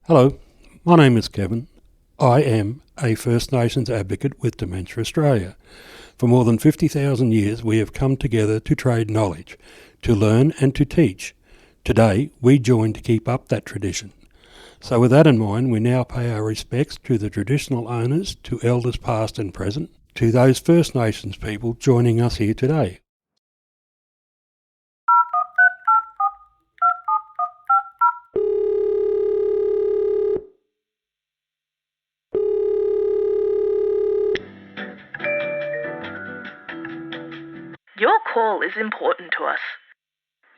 Hello, my name is Kevin. I am a First Nations advocate with Dementia Australia. For more than 50,000 years we have come together to trade knowledge, to learn and to teach. Today we join to keep up that tradition. So with that in mind, we now pay our respects to the traditional owners, to elders past and present, to those First Nations people joining us here today. Your call is important to us.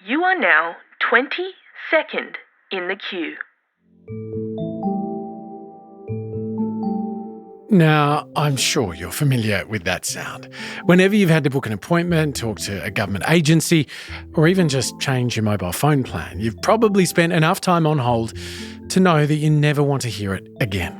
You are now 22nd in the queue. Now, I'm sure you're familiar with that sound. Whenever you've had to book an appointment, talk to a government agency, or even just change your mobile phone plan, you've probably spent enough time on hold to know that you never want to hear it again.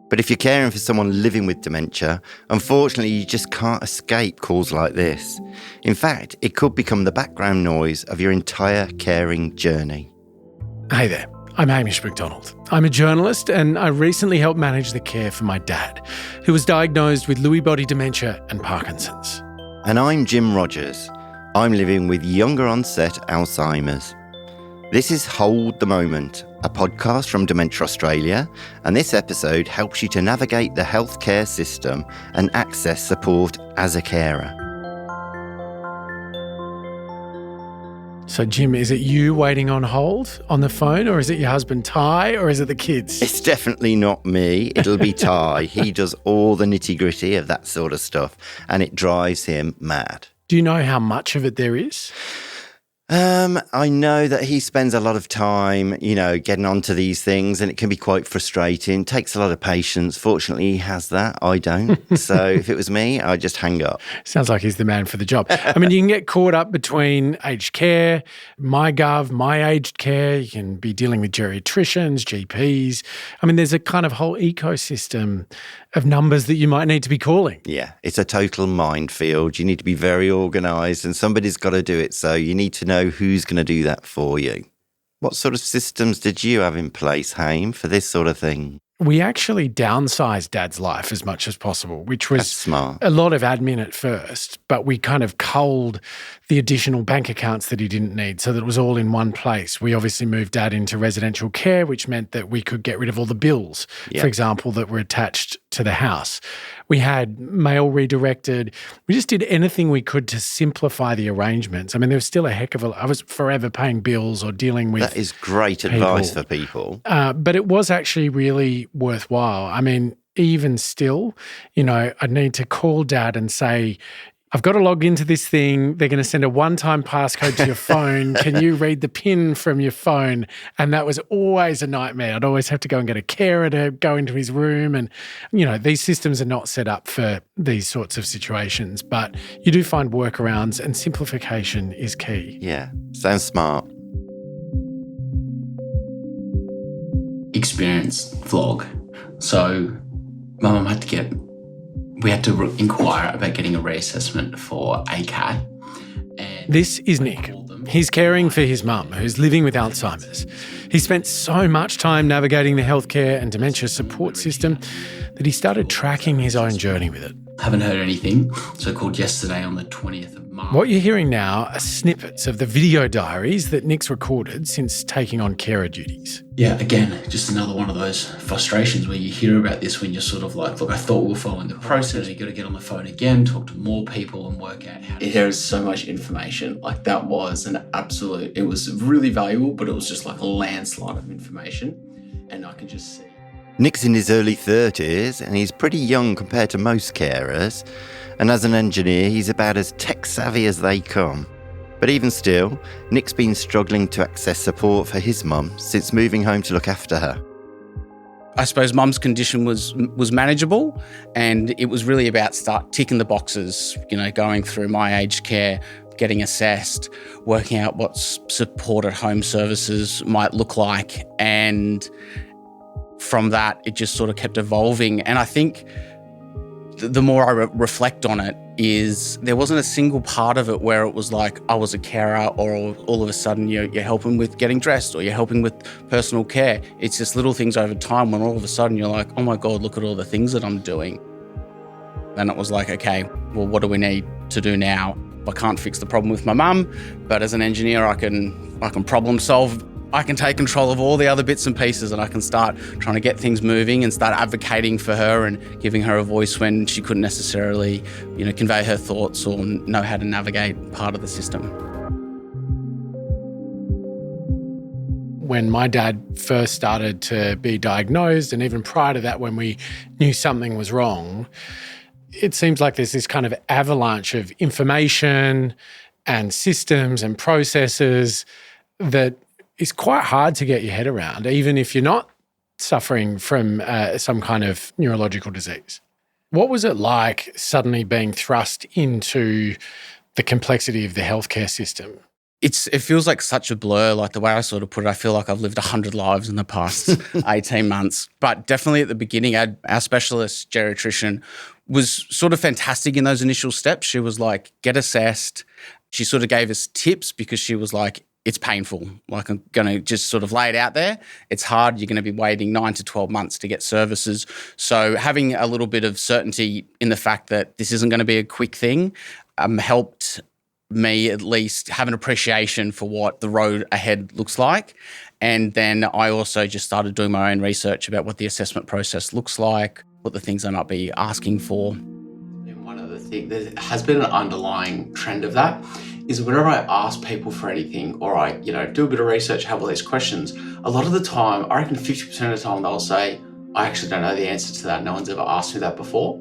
But if you're caring for someone living with dementia, unfortunately you just can't escape calls like this. In fact, it could become the background noise of your entire caring journey. Hey there, I'm Hamish McDonald. I'm a journalist and I recently helped manage the care for my dad, who was diagnosed with Lewy body dementia and Parkinson's. And I'm Jim Rogers. I'm living with younger onset Alzheimer's. This is Hold the Moment, a podcast from Dementia Australia, and this episode helps you to navigate the healthcare system and access support as a carer. So, Jim, is it you waiting on hold on the phone, or is it your husband Ty, or is it the kids? It's definitely not me. It'll be Ty. He does all the nitty-gritty of that sort of stuff, and it drives him mad. Do you know how much of it there is? I know that he spends a lot of time, getting onto these things, and it can be quite frustrating. Takes a lot of patience. Fortunately, he has that. I don't. So if it was me, I'd just hang up. Sounds like he's the man for the job. I mean, you can get caught up between aged care, MyGov, My Aged Care. You can be dealing with geriatricians, GPs. I mean, there's a kind of whole ecosystem of numbers that you might need to be calling. Yeah, it's a total minefield. You need to be very organised, and somebody's got to do it. So you need to know who's going to do that for you. What sort of systems did you have in place, Haim, for this sort of thing? We actually downsized Dad's life as much as possible, which was That's smart. A lot of admin at first, but we kind of culled the additional bank accounts that he didn't need so that it was all in one place. We obviously moved Dad into residential care, which meant that we could get rid of all the bills, for example, that were attached to the house. We had mail redirected. We just did anything we could to simplify the arrangements. I mean, there was still a heck of I was forever paying bills or dealing with That is great advice for people. But it was actually really worthwhile. I mean, even still, I'd need to call Dad and say, I've got to log into this thing. They're going to send a one-time passcode to your phone. Can you read the PIN from your phone? And that was always a nightmare. I'd always have to go and get a carer to go into his room. And, these systems are not set up for these sorts of situations. But you do find workarounds, and simplification is key. Yeah, sounds smart. Experience vlog. So my mum we had to inquire about getting a reassessment for ACAT. This is Nick. He's caring for his mum, who's living with Alzheimer's. He spent so much time navigating the healthcare and dementia support system that he started tracking his own journey with it. Haven't heard anything, so I called yesterday on the 20th of March. What you're hearing now are snippets of the video diaries that Nick's recorded since taking on carer duties. Yeah, again, just another one of those frustrations where you hear about this when you're sort of like, look, I thought we were following the process. You've got to get on the phone again, talk to more people and work out how to... There is so much information. Like that was an absolute... It was really valuable, but it was just like a landslide of information. And I can just see... Nick's in his early 30s and he's pretty young compared to most carers. And as an engineer, he's about as tech-savvy as they come. But even still, Nick's been struggling to access support for his mum since moving home to look after her. I suppose Mum's condition was manageable, and it was really about start ticking the boxes, going through My Aged Care, getting assessed, working out what supported home services might look like, and from that, it just sort of kept evolving. And I think the more I reflect on it, is there wasn't a single part of it where it was like I was a carer, or all of a sudden you're helping with getting dressed, or you're helping with personal care. It's just little things over time when all of a sudden you're like, oh my God, look at all the things that I'm doing. Then it was like, okay, well, what do we need to do now? I can't fix the problem with my mum, but as an engineer, I can problem solve. I can take control of all the other bits and pieces, and I can start trying to get things moving and start advocating for her and giving her a voice when she couldn't necessarily, convey her thoughts or know how to navigate part of the system. When my dad first started to be diagnosed, and even prior to that when we knew something was wrong, it seems like there's this kind of avalanche of information and systems and processes that is quite hard to get your head around, even if you're not suffering from some kind of neurological disease. What was it like suddenly being thrust into the complexity of the healthcare system? It feels like such a blur. Like the way I sort of put it, I feel like I've lived 100 lives in the past 18 months. But definitely at the beginning, our specialist geriatrician was sort of fantastic in those initial steps. She was like, get assessed. She sort of gave us tips because she was like, it's painful. Like, I'm going to just sort of lay it out there. It's hard. You're going to be waiting 9 to 12 months to get services. So having a little bit of certainty in the fact that this isn't going to be a quick thing helped me at least have an appreciation for what the road ahead looks like. And then I also just started doing my own research about what the assessment process looks like, what the things I might be asking for. And one of the things, there has been an underlying trend of that, is whenever I ask people for anything, or I, do a bit of research, have all these questions, a lot of the time, I reckon 50% of the time they'll say, I actually don't know the answer to that. No one's ever asked me that before.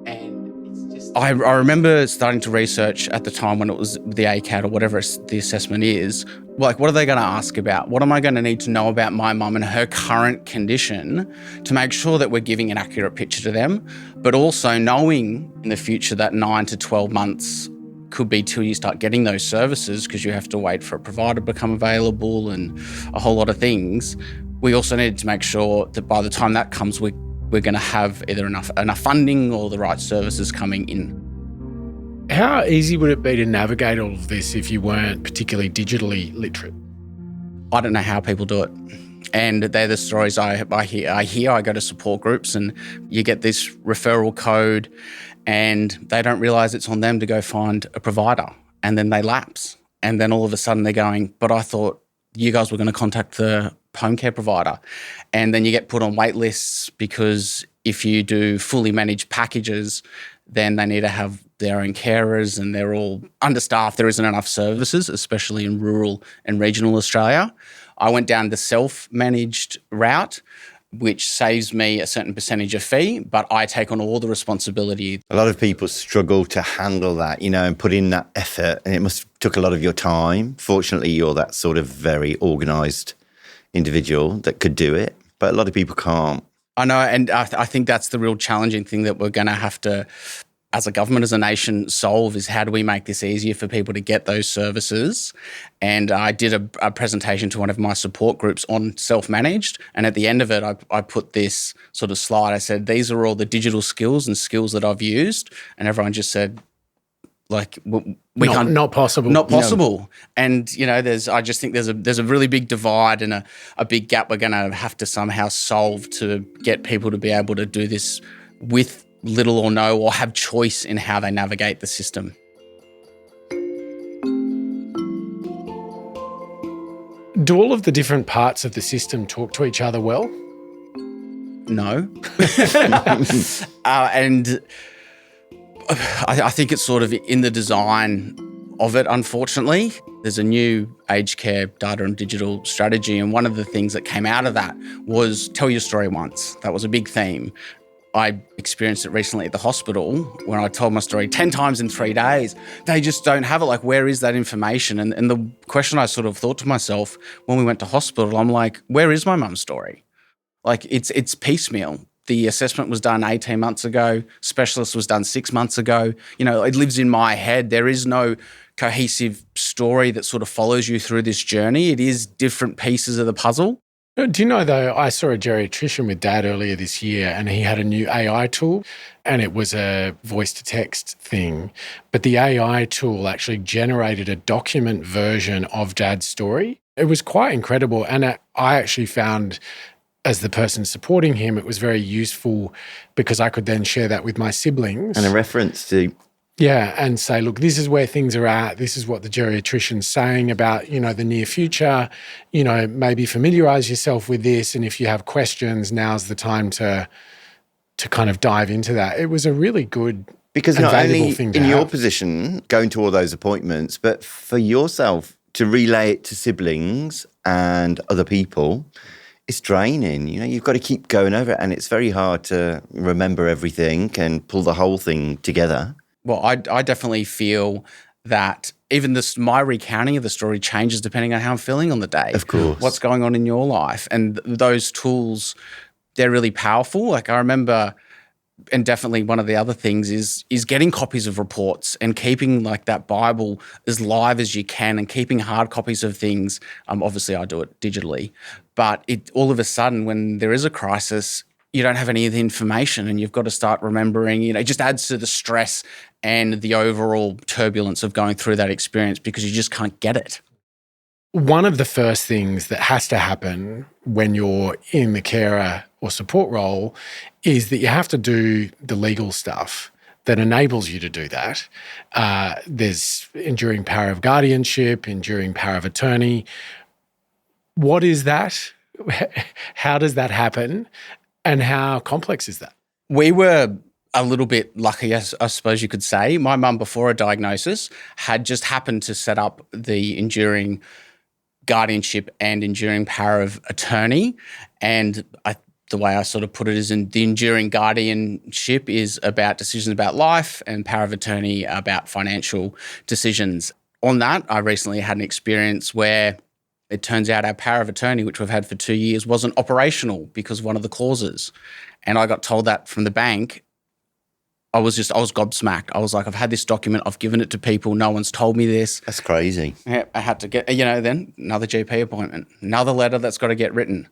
And it's just... I remember starting to research at the time when it was the ACAT or whatever the assessment is, like, what are they going to ask about? What am I going to need to know about my mum and her current condition to make sure that we're giving an accurate picture to them, but also knowing in the future that 9 to 12 months could be till you start getting those services, because you have to wait for a provider to become available and a whole lot of things. We also needed to make sure that by the time that comes, we're going to have either enough funding or the right services coming in. How easy would it be to navigate all of this if you weren't particularly digitally literate? I don't know how people do it. And they're the stories I hear. I go to support groups and you get this referral code and they don't realise it's on them to go find a provider, and then they lapse. And then all of a sudden they're going, but I thought you guys were going to contact the home care provider. And then you get put on wait lists because if you do fully managed packages, then they need to have their own carers and they're all understaffed. There isn't enough services, especially in rural and regional Australia. I went down the self-managed route, which saves me a certain percentage of fee, but I take on all the responsibility. A lot of people struggle to handle that, and put in that effort, and it must have took a lot of your time. Fortunately, you're that sort of very organised individual that could do it, but a lot of people can't. I know, and I think that's the real challenging thing that we're going to have to, as a government, as a nation, solve, is how do we make this easier for people to get those services? And I did a presentation to one of my support groups on self-managed, and at the end of it, I put this sort of slide. I said, these are all the digital skills and skills that I've used, and everyone just said, like, not possible. Not possible. And, I just think there's a really big divide and a big gap we're going to have to somehow solve to get people to be able to do this with little or no, or have choice in how they navigate the system. Do all of the different parts of the system talk to each other well? No. And I think it's sort of in the design of it, unfortunately. There's a new aged care data and digital strategy, and one of the things that came out of that was tell your story once. That was a big theme. I experienced it recently at the hospital when I told my story 10 times in 3 days. They just don't have it. Like, where is that information? And the question I sort of thought to myself when we went to hospital, I'm like, where is my mum's story? Like, it's piecemeal. The assessment was done 18 months ago. Specialist was done 6 months ago. It lives in my head. There is no cohesive story that sort of follows you through this journey. It is different pieces of the puzzle. Do you know, though, I saw a geriatrician with Dad earlier this year, and he had a new AI tool, and it was a voice-to-text thing. But the AI tool actually generated a document version of Dad's story. It was quite incredible, and I actually found, as the person supporting him, it was very useful because I could then share that with my siblings. And a reference to... Yeah, and say, look, this is where things are at. This is what the geriatrician's saying about, the near future. Maybe familiarise yourself with this, and if you have questions, now's the time to kind of dive into that. It was a really good because and not valuable only thing to in have. your position, going to all those appointments, but for yourself to relay it to siblings and other people, it's draining. You've got to keep going over it, and it's very hard to remember everything and pull the whole thing together. Well, I definitely feel that even my recounting of the story changes depending on how I'm feeling on the day. Of course. What's going on in your life. And those tools, they're really powerful. Like I remember, and definitely one of the other things is getting copies of reports and keeping like that Bible as live as you can and keeping hard copies of things. Obviously, I do it digitally. But all of a sudden, when there is a crisis, you don't have any of the information and you've got to start remembering, it just adds to the stress and the overall turbulence of going through that experience because you just can't get it. One of the first things that has to happen when you're in the carer or support role is that you have to do the legal stuff that enables you to do that. There's enduring power of guardianship, enduring power of attorney. What is that? How does that happen? And how complex is that? We were a little bit lucky, I suppose you could say. My mum, before a diagnosis, had just happened to set up the enduring guardianship and enduring power of attorney. And the way I sort of put it is the enduring guardianship is about decisions about life and power of attorney about financial decisions. On that, I recently had an experience where it turns out our power of attorney, which we've had for 2 years, wasn't operational because of one of the clauses. And I got told that from the bank. I was gobsmacked. I was like, I've had this document. I've given it to people. No one's told me this. That's crazy. I had to get, then another GP appointment, another letter that's got to get written.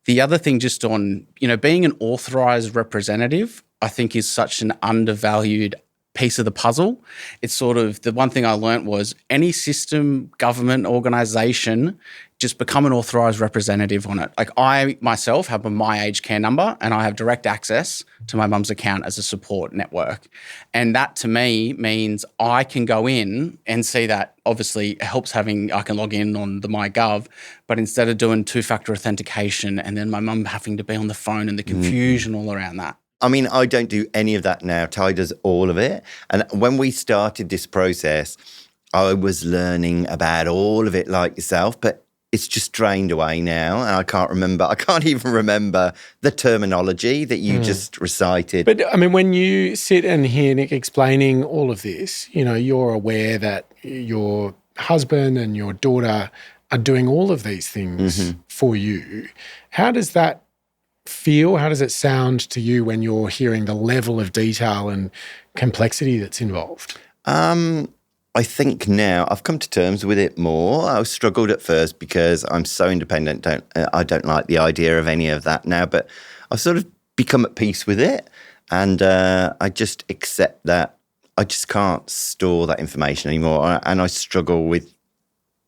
The other thing just on, being an authorised representative, I think is such an undervalued piece of the puzzle. It's sort of the one thing I learnt was any system, government, organisation, just become an authorised representative on it. Like I myself have a My Aged Care number and I have direct access to my mum's account as a support network. And that to me means I can go in and see that. Obviously it helps I can log in on the MyGov, but instead of doing two-factor authentication and then my mum having to be on the phone and the confusion all around that. I mean, I don't do any of that now. Ty does all of it. And when we started this process, I was learning about all of it like yourself, but it's just drained away now. And I can't even remember the terminology that you just recited. But I mean, when you sit and hear Nick explaining all of this, you're aware that your husband and your daughter are doing all of these things for you. How does that feel? How does it sound to you when you're hearing the level of detail and complexity that's involved? I think now I've come to terms with it more. I struggled at first because I'm so independent. I don't like the idea of any of that now, but I've sort of become at peace with it. And I just accept that I just can't store that information anymore. And I struggle with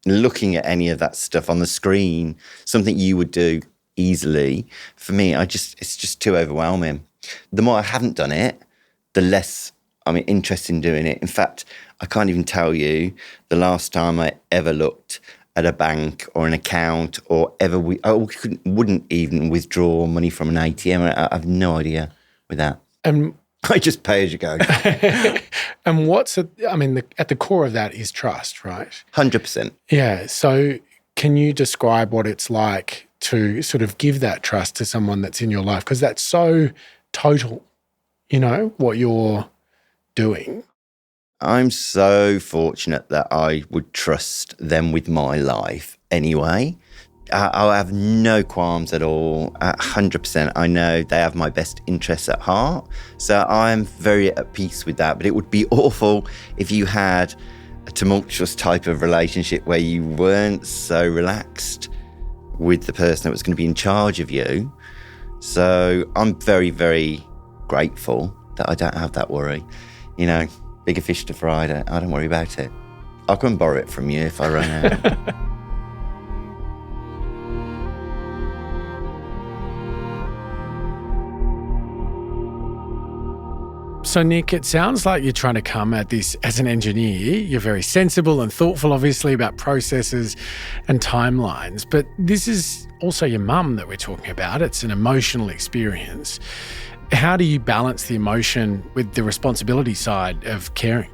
looking at any of that stuff on the screen, something you would do easily. For me, it's just too overwhelming. The more I haven't done it, the less I'm interested in doing it. In fact, I can't even tell you the last time I ever looked at a bank or an account or ever wouldn't even withdraw money from an ATM. I have no idea with that. I just pay as you go. And at the core of that is trust, right? 100%. Yeah. So can you describe what it's like to sort of give that trust to someone that's in your life? Because that's so total, what you're doing. I'm so fortunate that I would trust them with my life anyway. I have no qualms at all. 100%. I know they have my best interests at heart. So I'm very at peace with that. But it would be awful if you had a tumultuous type of relationship where you weren't so relaxed with the person that was going to be in charge of you. So I'm very, very grateful that I don't have that worry. You know, bigger fish to fry, I don't worry about it. I'll come and borrow it from you if I run out. So, Nick, it sounds like you're trying to come at this as an engineer. You're very sensible and thoughtful, obviously, about processes and timelines. But this is also your mum that we're talking about. It's an emotional experience. How do you balance the emotion with the responsibility side of caring?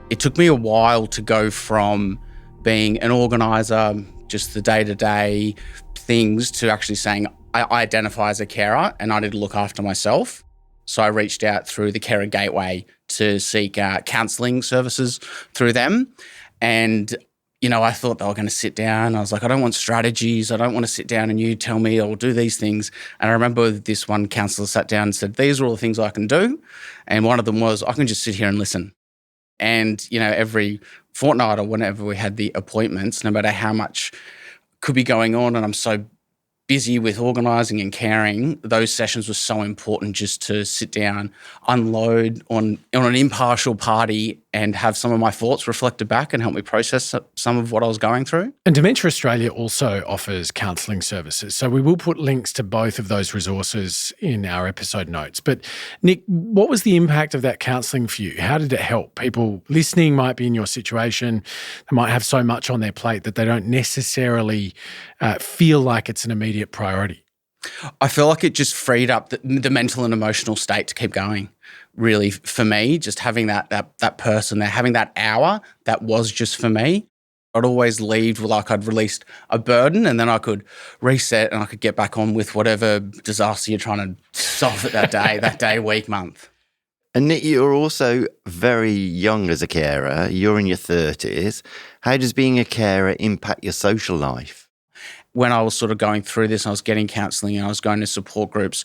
It took me a while to go from being an organiser, just the day-to-day things, to actually saying I identify as a carer and I need to look after myself. So I reached out through the Carer Gateway to seek counselling services through them. And, you know, I thought they were going to sit down. I was like, I don't want strategies. I don't want to sit down and you tell me I'll do these things. And I remember this one counsellor sat down and said, these are all the things I can do. And one of them was, I can just sit here and listen. And, you know, every fortnight or whenever we had the appointments, no matter how much could be going on, and I'm so busy with organising and caring, those sessions were so important just to sit down, unload on an impartial party and have some of my thoughts reflected back and help me process some of what I was going through. And Dementia Australia also offers counselling services. So we will put links to both of those resources in our episode notes. But Nick, what was the impact of that counselling for you? How did it help? People listening might be in your situation. They might have so much on their plate that they don't necessarily feel like it's an immediate priority. I feel like it just freed up the mental and emotional state to keep going. Really, for me, just having that person there, having that hour that was just for me. I'd always leave like I'd released a burden and then I could reset and I could get back on with whatever disaster you're trying to solve at that day, week, month. And Nick, you're also very young as a carer. You're in your 30s. How does being a carer impact your social life? When I was sort of going through this, I was getting counselling and I was going to support groups.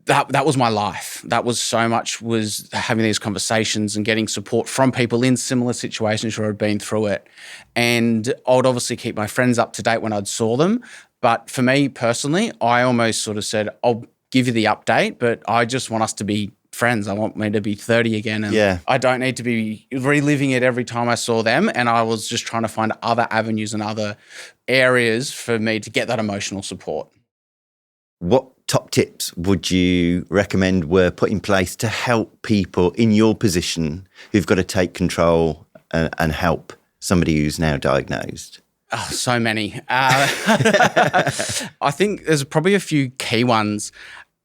That was my life. That was so much, was having these conversations and getting support from people in similar situations where I'd been through it. And I would obviously keep my friends up to date when I'd saw them. But for me personally, I almost sort of said, I'll give you the update, but I just want us to be friends. I want me to be 30 again. And I don't need to be reliving it every time I saw them. And I was just trying to find other avenues and other areas for me to get that emotional support. What top tips would you recommend were put in place to help people in your position who've got to take control and help somebody who's now diagnosed? Oh, so many. I think there's probably a few key ones.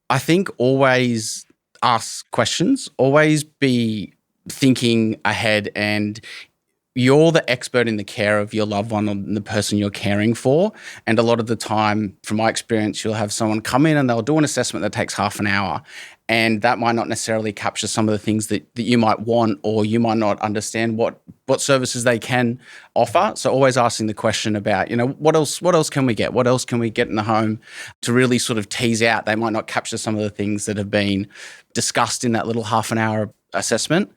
I think always ask questions, always be thinking ahead, and you're the expert in the care of your loved one or the person you're caring for. And a lot of the time, from my experience, you'll have someone come in and they'll do an assessment that takes half an hour. And that might not necessarily capture some of the things that you might want, or you might not understand what services they can offer. So always asking the question about, you know, what else can we get? What else can we get in the home to really sort of tease out? They might not capture some of the things that have been discussed in that little half an hour assessment.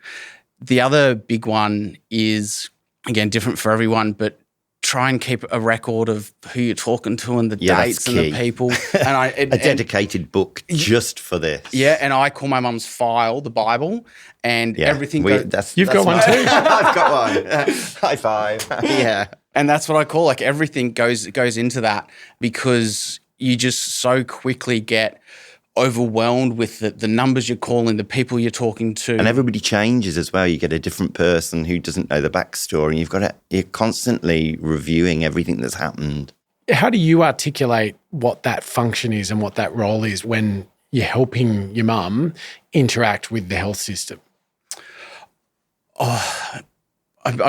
The other big one is, again, different for everyone, but try and keep a record of who you're talking to and the dates and the people. And a dedicated book just for this. Yeah, and I call my mum's file the Bible, and everything. You've got one too. I've got one. High five. Yeah. And that's what I call, like, everything goes into that, because you just so quickly get overwhelmed with the numbers you're calling, the people you're talking to. And everybody changes as well. You get a different person who doesn't know the backstory. You're constantly reviewing everything that's happened. How do you articulate what that function is and what that role is when you're helping your mum interact with the health system? I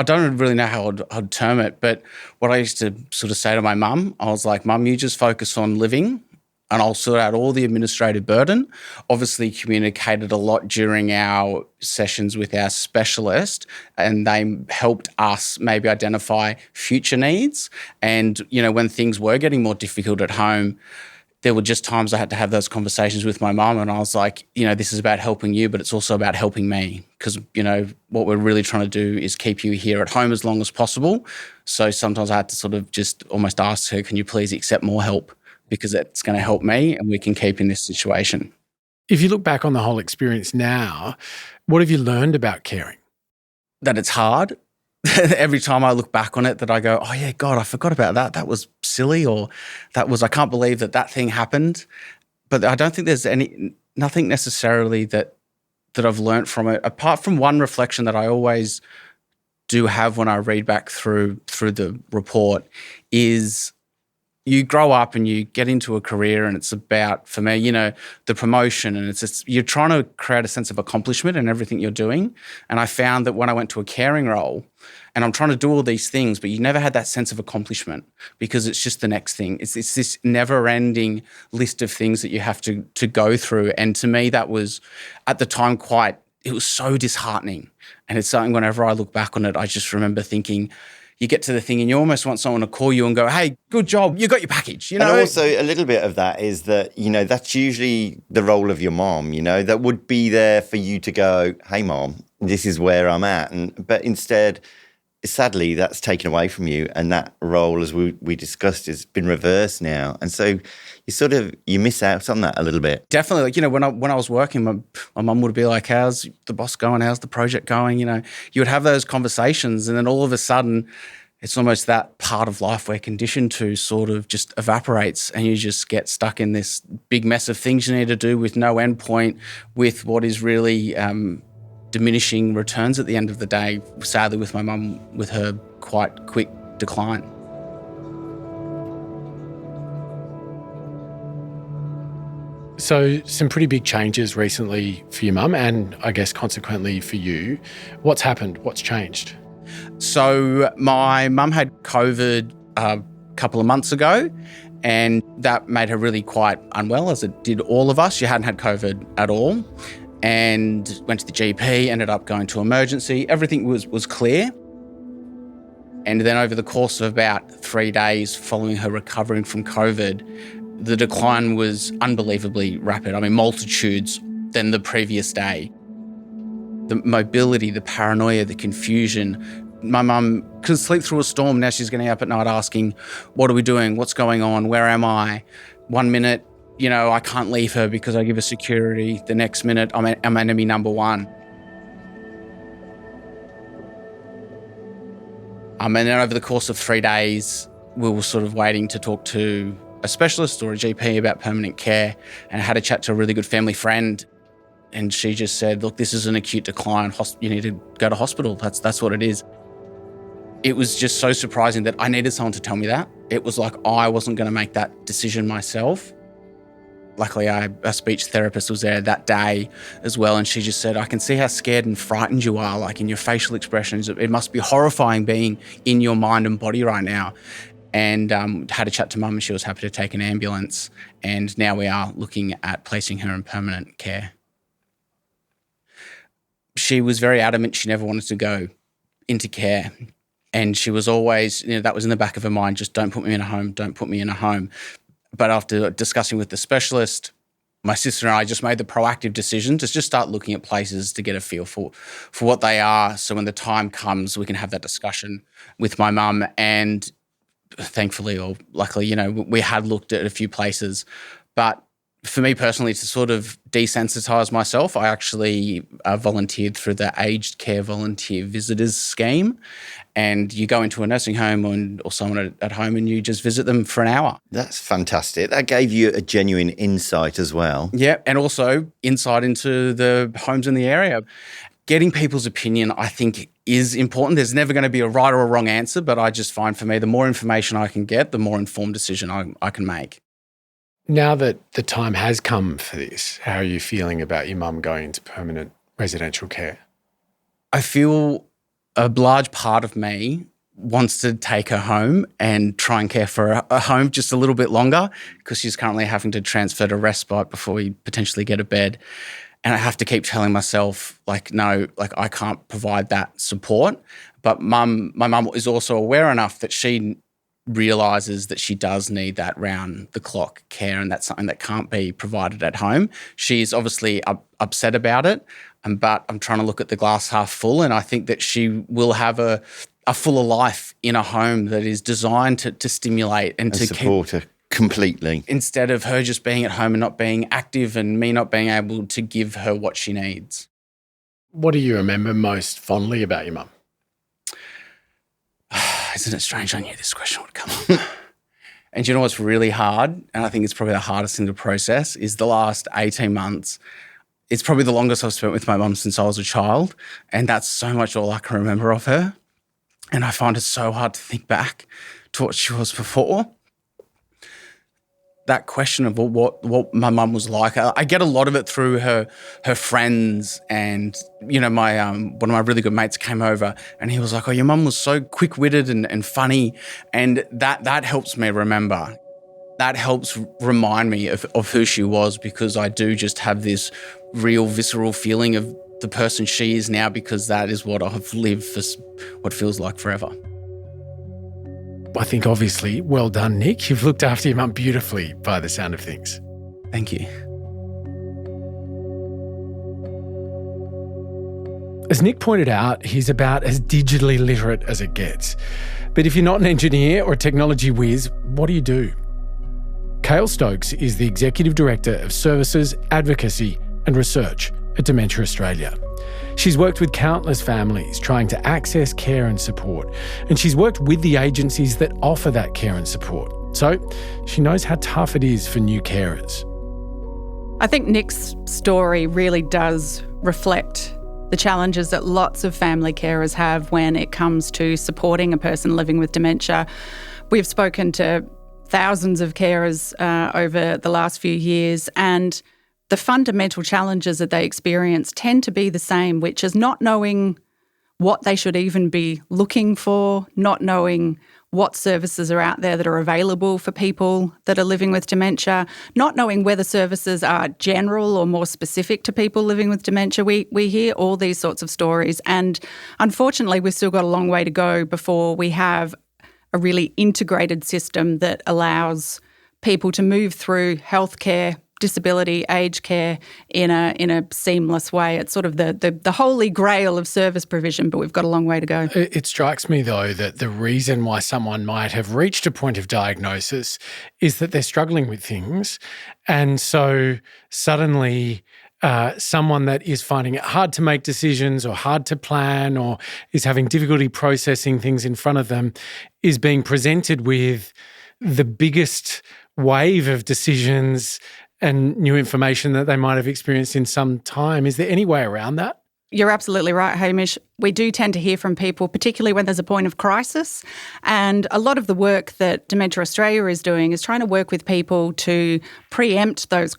don't really know how I'd term it, but what I used to sort of say to my mum, I was like, Mum, you just focus on living, and I'll sort out all the administrative burden. Obviously communicated a lot during our sessions with our specialist, and they helped us maybe identify future needs. And, you know, when things were getting more difficult at home, there were just times I had to have those conversations with my mum, and I was like, this is about helping you, but it's also about helping me, because, what we're really trying to do is keep you here at home as long as possible. So sometimes I had to sort of just almost ask her, can you please accept more help, because it's going to help me and we can keep in this situation. If you look back on the whole experience now, what have you learned about caring? That it's hard. Every time I look back on it, that I go, oh yeah, God, I forgot about that. That was silly, or I can't believe that thing happened. But I don't think there's nothing necessarily that I've learned from it, apart from one reflection that I always do have when I read back through the report, is you grow up and you get into a career, and it's about, for me, the promotion, and it's just, you're trying to create a sense of accomplishment in everything you're doing. And I found that when I went to a caring role, and I'm trying to do all these things, but you never had that sense of accomplishment, because it's just the next thing. It's this never-ending list of things that you have to go through. And to me, that was, at the time, it was so disheartening. And it's something, whenever I look back on it, I just remember thinking, you get to the thing and you almost want someone to call you and go, hey, good job, you got your package, And also a little bit of that is that, that's usually the role of your mom, that would be there for you to go, hey, mom, this is where I'm at. But instead, sadly, that's taken away from you, and that role, as we discussed, has been reversed now. And so you miss out on that a little bit. Definitely. Like, when I was working, my mum would be like, how's the boss going? How's the project going? You would have those conversations, and then all of a sudden it's almost that part of life we're conditioned to sort of just evaporates, and you just get stuck in this big mess of things you need to do with no end point, with what is really diminishing returns at the end of the day, sadly, with my mum, with her quite quick decline. So some pretty big changes recently for your mum, and I guess consequently for you. What's happened? What's changed? So my mum had COVID a couple of months ago, and that made her really quite unwell, as it did all of us. She hadn't had COVID at all, and went to the GP, ended up going to emergency. Everything was clear. And then over the course of about 3 days following her recovering from COVID, the decline was unbelievably rapid. I mean, multitudes than the previous day. The mobility, the paranoia, the confusion. My mum could sleep through a storm. Now she's getting up at night asking, what are we doing? What's going on? Where am I? 1 minute, I can't leave her because I give her security. The next minute, I'm enemy number one. And then over the course of 3 days, we were sort of waiting to talk to a specialist or a GP about permanent care, and I had a chat to a really good family friend, and she just said, look, this is an acute decline. You need to go to hospital. That's what it is. It was just so surprising that I needed someone to tell me that. It was like I wasn't going to make that decision myself. Luckily, a speech therapist was there that day as well, and she just said, I can see how scared and frightened you are, like in your facial expressions. It must be horrifying being in your mind and body right now. And had a chat to mum, and she was happy to take an ambulance. And now we are looking at placing her in permanent care. She was very adamant she never wanted to go into care. And she was always, that was in the back of her mind, just don't put me in a home, don't put me in a home. But after discussing with the specialist, my sister and I just made the proactive decision to just start looking at places to get a feel for what they are. So when the time comes, we can have that discussion with my mum. And thankfully, or luckily, we had looked at a few places. But for me personally, to sort of desensitise myself, I actually volunteered through the Aged Care Volunteer Visitors Scheme. And you go into a nursing home or someone at home, and you just visit them for an hour. That's fantastic. That gave you a genuine insight as well. Yeah, and also insight into the homes in the area. Getting people's opinion, I think, is important. There's never going to be a right or a wrong answer, but I just find, for me, the more information I can get, the more informed decision I can make. Now that the time has come for this, how are you feeling about your mum going into permanent residential care? I feel a large part of me wants to take her home and try and care for a home just a little bit longer, because she's currently having to transfer to respite before we potentially get a bed. And I have to keep telling myself, no, I can't provide that support. But my mum is also aware enough that she realises that she does need that round-the-clock care, and that's something that can't be provided at home. She's obviously upset about it, but I'm trying to look at the glass half full, and I think that she will have a fuller life in a home that is designed to stimulate and to support her completely, instead of her just being at home and not being active and me not being able to give her what she needs. What do you remember most fondly about your mum? Isn't it strange? I knew this question would come up. And you know what's really hard, and I think it's probably the hardest thing to process, is the last 18 months. It's probably the longest I've spent with my mum since I was a child, and that's so much all I can remember of her. And I find it so hard to think back to what she was before. That question of what my mum was like, I get a lot of it through her friends, and my one of my really good mates came over and he was like, "Oh, your mum was so quick-witted and funny," and that helps me remember. That helps remind me of who she was, because I do just have this real visceral feeling of the person she is now, because that is what I've lived for what feels like forever. I think obviously, well done, Nick. You've looked after your mum beautifully by the sound of things. Thank you. As Nick pointed out, he's about as digitally literate as it gets. But if you're not an engineer or a technology whiz, what do you do? Kaele Stokes is the Executive Director of Services, Advocacy and Research at Dementia Australia. She's worked with countless families trying to access care and support, and she's worked with the agencies that offer that care and support. So she knows how tough it is for new carers. I think Nick's story really does reflect the challenges that lots of family carers have when it comes to supporting a person living with dementia. We've spoken to thousands of carers over the last few years, and the fundamental challenges that they experience tend to be the same, which is not knowing what they should even be looking for, not knowing what services are out there that are available for people that are living with dementia, not knowing whether services are general or more specific to people living with dementia. We hear all these sorts of stories, and unfortunately we've still got a long way to go before we have a really integrated system that allows people to move through healthcare, disability, aged care in a seamless way. It's sort of the holy grail of service provision, but we've got a long way to go. It strikes me, though, that the reason why someone might have reached a point of diagnosis is that they're struggling with things. And so suddenly someone that is finding it hard to make decisions or hard to plan or is having difficulty processing things in front of them is being presented with the biggest wave of decisions and new information that they might have experienced in some time. Is there any way around that? You're absolutely right, Hamish. We do tend to hear from people, particularly when there's a point of crisis. And a lot of the work that Dementia Australia is doing is trying to work with people to preempt those,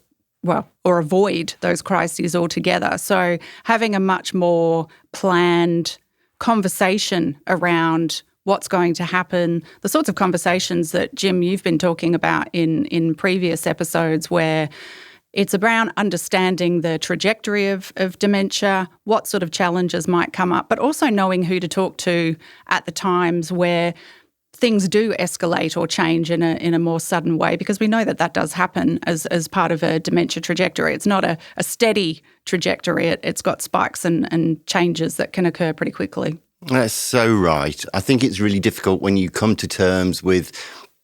or avoid those crises altogether. So having a much more planned conversation around what's going to happen, the sorts of conversations that, Jim, you've been talking about in previous episodes, where it's around understanding the trajectory of dementia, what sort of challenges might come up, but also knowing who to talk to at the times where things do escalate or change in a more sudden way, because we know that does happen as part of a dementia trajectory. It's not a steady trajectory. It's got spikes and changes that can occur pretty quickly. That's so right. I think it's really difficult when you come to terms with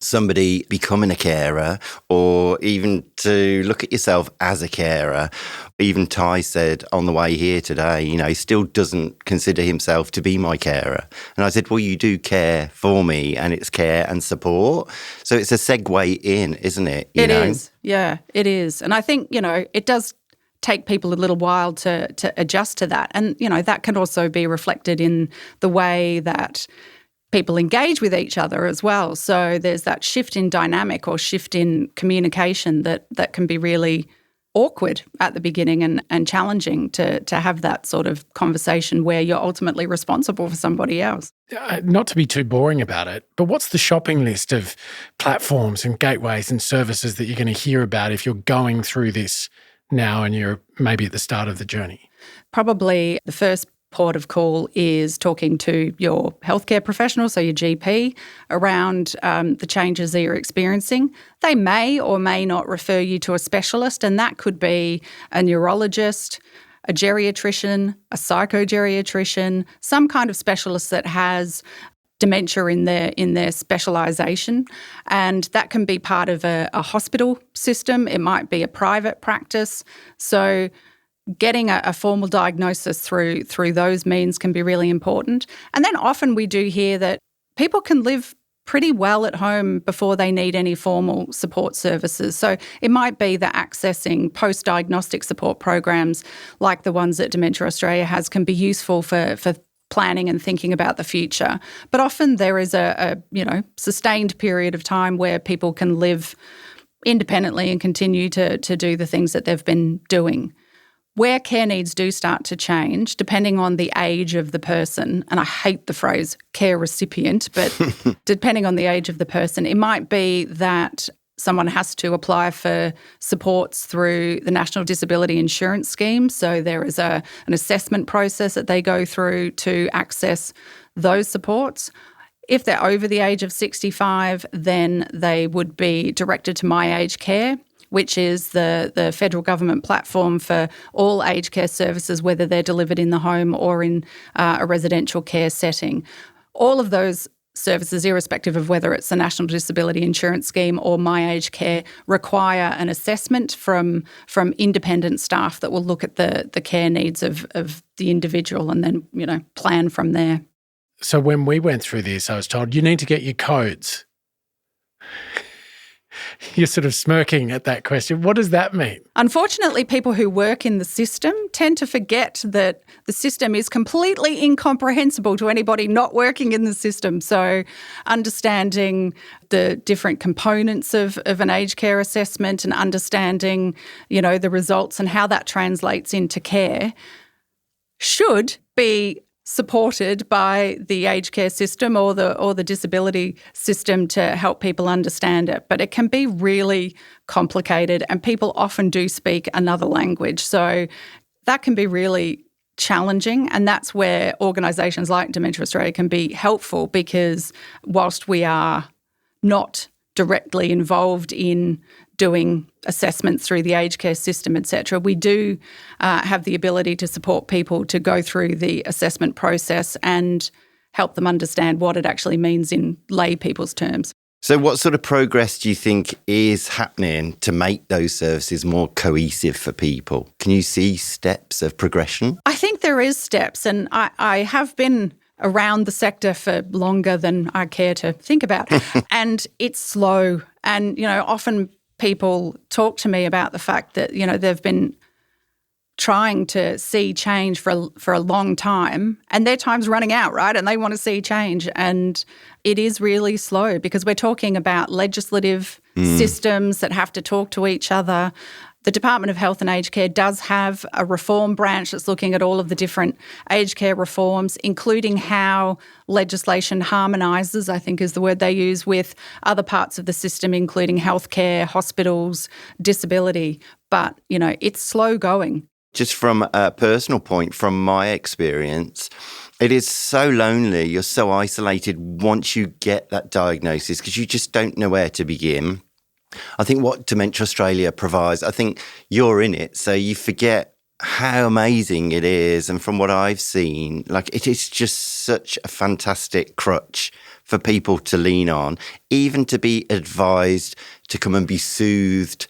somebody becoming a carer, or even to look at yourself as a carer. Even Ty said on the way here today, he still doesn't consider himself to be my carer. And I said, well, you do care for me, and it's care and support. So it's a segue in, isn't it? It is. Yeah, it is. And I think, it does take people a little while to adjust to that. And, that can also be reflected in the way that people engage with each other as well. So there's that shift in dynamic or shift in communication that can be really awkward at the beginning and challenging to have that sort of conversation where you're ultimately responsible for somebody else. Not to be too boring about it, but what's the shopping list of platforms and gateways and services that you're going to hear about if you're going through this now and you're maybe at the start of the journey? Probably the first port of call is talking to your healthcare professional, so your GP, around the changes that you're experiencing. They may or may not refer you to a specialist, and that could be a neurologist, a geriatrician, a psychogeriatrician, some kind of specialist that has dementia in their specialisation, and that can be part of a hospital system. It might be a private practice. So getting a formal diagnosis through those means can be really important. And then often we do hear that people can live pretty well at home before they need any formal support services. So it might be that accessing post-diagnostic support programs like the ones that Dementia Australia has can be useful for planning and thinking about the future. But often there is a sustained period of time where people can live independently and continue to do the things that they've been doing. Where care needs do start to change, depending on the age of the person, and I hate the phrase care recipient, but depending on the age of the person, it might be that someone has to apply for supports through the National Disability Insurance Scheme. So there is an assessment process that they go through to access those supports. If they're over the age of 65, then they would be directed to My Aged Care, which is the federal government platform for all aged care services, whether they're delivered in the home or in a residential care setting. All of those services, irrespective of whether it's the National Disability Insurance Scheme or My Aged Care, require an assessment from independent staff that will look at the care needs of the individual and then, plan from there. So when we went through this, I was told, you need to get your codes. You're sort of smirking at that question. What does that mean? Unfortunately, people who work in the system tend to forget that the system is completely incomprehensible to anybody not working in the system. So understanding the different components of an aged care assessment and understanding, the results and how that translates into care should be supported by the aged care system or the disability system to help people understand it. But it can be really complicated, and people often do speak another language. So that can be really challenging, and that's where organisations like Dementia Australia can be helpful, because whilst we are not directly involved in doing assessments through the aged care system, etc., we do have the ability to support people to go through the assessment process and help them understand what it actually means in lay people's terms. So what sort of progress do you think is happening to make those services more cohesive for people? Can you see steps of progression? I think there is steps, and I have been around the sector for longer than I care to think about. And it's slow. And, often people talk to me about the fact that, they've been trying to see change for a long time, and their time's running out, right? And they want to see change. And it is really slow, because we're talking about legislative systems that have to talk to each other. The Department of Health and Aged Care does have a reform branch that's looking at all of the different aged care reforms, including how legislation harmonises, I think is the word they use, with other parts of the system, including healthcare, hospitals, disability. But, it's slow going. Just from a personal point, from my experience, it is so lonely. You're so isolated once you get that diagnosis, because you just don't know where to begin. I think what Dementia Australia provides, I think you're in it, so you forget how amazing it is. And from what I've seen, it is just such a fantastic crutch for people to lean on, even to be advised to come and be soothed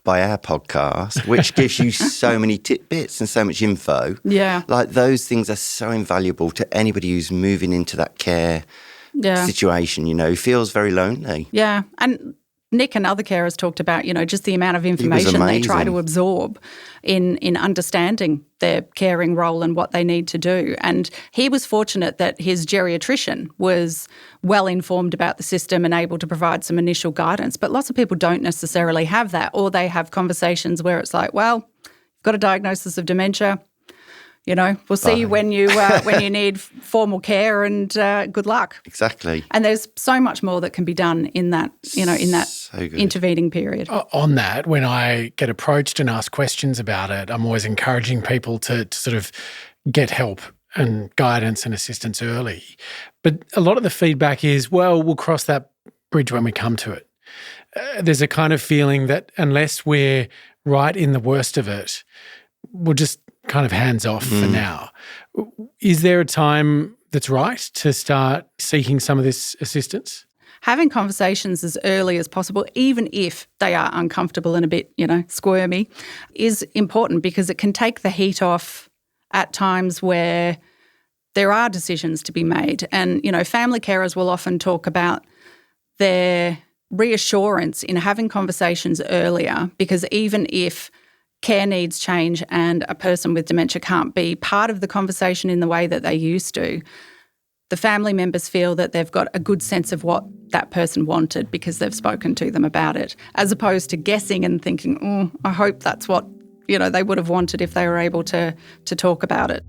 by our podcast, which gives you so many tidbits and so much info. Yeah. Those things are so invaluable to anybody who's moving into that care situation, who feels very lonely. Yeah. And Nick and other carers talked about, just the amount of information they try to absorb in understanding their caring role and what they need to do. And he was fortunate that his geriatrician was well informed about the system and able to provide some initial guidance. But lots of people don't necessarily have that, or they have conversations where it's like, well, you've got a diagnosis of dementia. We'll see you when you need formal care, and good luck. Exactly. And there's so much more that can be done in that, So good. intervening period. On that, when I get approached and asked questions about it, I'm always encouraging people to sort of get help and guidance and assistance early. But a lot of the feedback is, well, we'll cross that bridge when we come to it. There's a kind of feeling that unless we're right in the worst of it, we're just kind of hands off for now. Is there a time that's right to start seeking some of this assistance? Having conversations as early as possible, even if they are uncomfortable and a bit, squirmy, is important because it can take the heat off at times where there are decisions to be made. And, family carers will often talk about their reassurance in having conversations earlier, because even if care needs change and a person with dementia can't be part of the conversation in the way that they used to, the family members feel that they've got a good sense of what that person wanted because they've spoken to them about it, as opposed to guessing and thinking, I hope that's what they would have wanted if they were able to talk about it.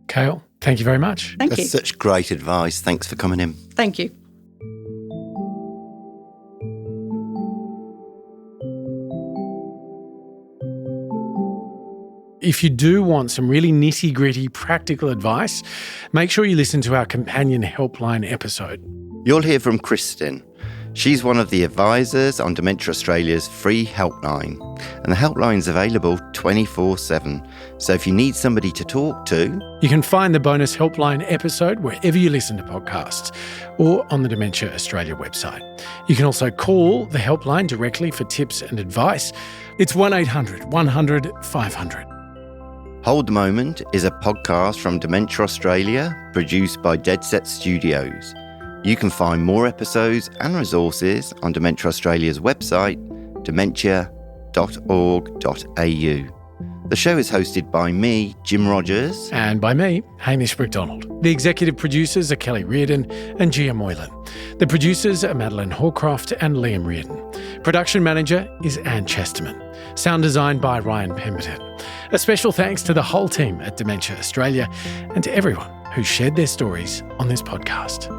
Kaele, thank you very much. Thank you. That's such great advice. Thanks for coming in. Thank you. If you do want some really nitty-gritty practical advice, make sure you listen to our companion helpline episode. You'll hear from Kristen. She's one of the advisors on Dementia Australia's free helpline, and the helpline's available 24/7. So if you need somebody to talk to, you can find the bonus helpline episode wherever you listen to podcasts or on the Dementia Australia website. You can also call the helpline directly for tips and advice. It's 1800 100 500. Hold the Moment is a podcast from Dementia Australia, produced by Deadset Studios. You can find more episodes and resources on Dementia Australia's website, dementia.org.au. The show is hosted by me, Jim Rogers. And by me, Hamish McDonald. The executive producers are Kellie Riordan and Gia Moylan. The producers are Madeline Hawcroft and Liam Riordan. Production manager is Ann Chesterman. Sound design by Ryan Pemberton. A special thanks to the whole team at Dementia Australia and to everyone who shared their stories on this podcast.